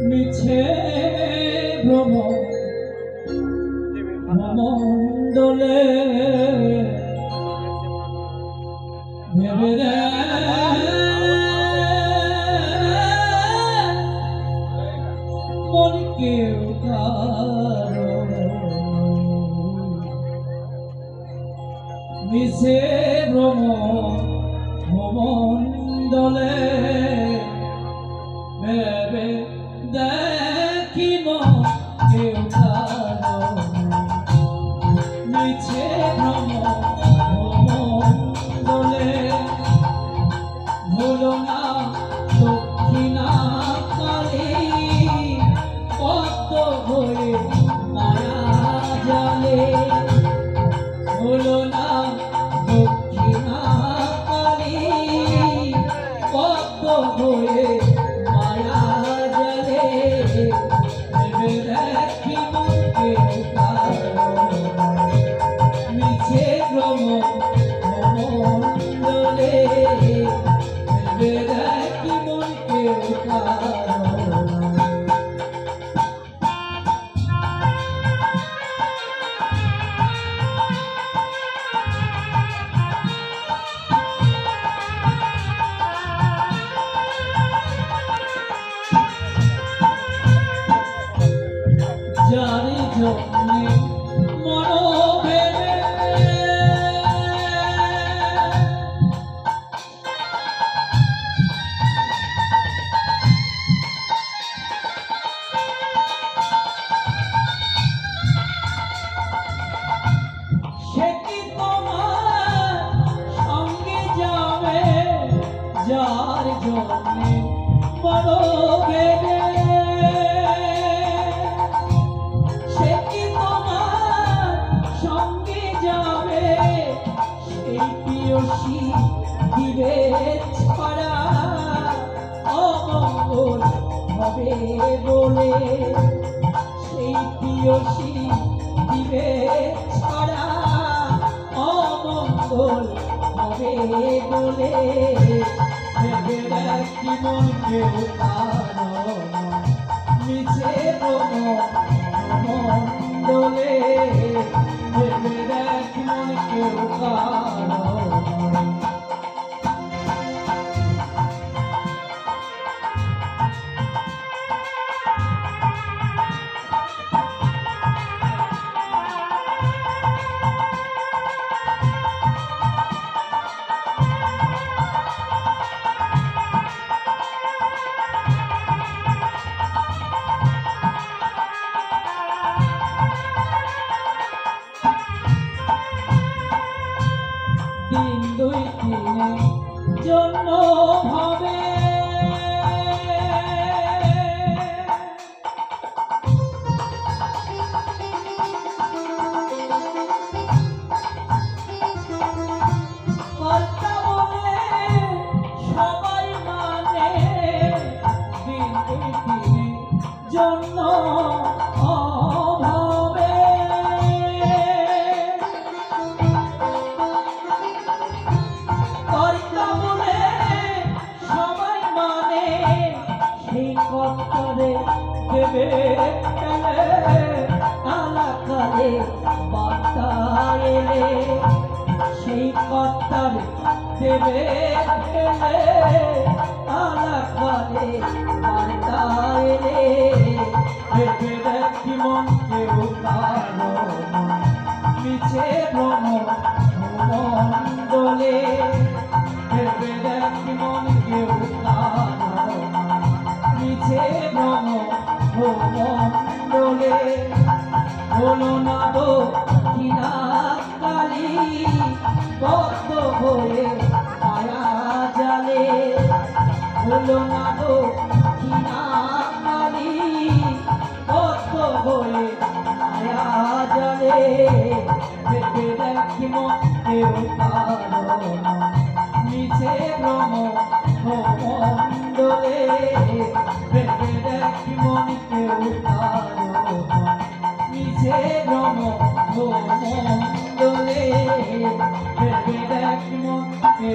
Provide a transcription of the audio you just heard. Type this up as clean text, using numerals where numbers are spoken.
মিছে ভ্রম মণ্ডলে ভেবে মন কেউ মিছে ভ্রম মণ্ডলে ভেবে দেখি মন কেউ মিছে ভ্রম মণ্ডলে ভুলো না দক্ষিণা কালী পদ্ম হয়ে মায়া জালে ভুলো না দক্ষিণা কালী পদ্ম হয়ে মায়া জালে ভেবে দেখি মনকে মিছে ভ্রম মণ্ডলে ভেবে দেখি মনকে জানি জন্যে মনোভেবে সে কি তোমার সঙ্গে যাবে যার জন্যে মনোভেবে দিবে ছড়া অমঙ্গল হবে বলে সেই প্রিয়সী দিবে ছড়া অমঙ্গল হবে বলে ভেবে দেখি মনকে মিছে মণ্ডলে ভেবে দেখি মনকে দিন দুই দিনের জন্য ভাবে কর্তা বলে সবাই মানে দিন দুই দিনের জন্য দেবে তালা কালে বার্তা এলে সেই কর্তার দেবে তালা কালে বার্তা এলে ভেবে দেখি মনকে মিছে ভ্রম মণ্ডলে ভেবে দেখি মনকে মিছে ভ্রম মণ্ডলে হলো না দক্ষিণা কালী পদ্ম হয়ে মায়া জালে হলো না দক্ষিণা কালী পদ্ম হয়ে মায়া জালে ভেবে দেখি মনকে মিছে ভ্রম মণ্ডলে ভেবে দেখি মনকে মিছে ভ্রম মণ্ডলে ভেবে দেখি মনকে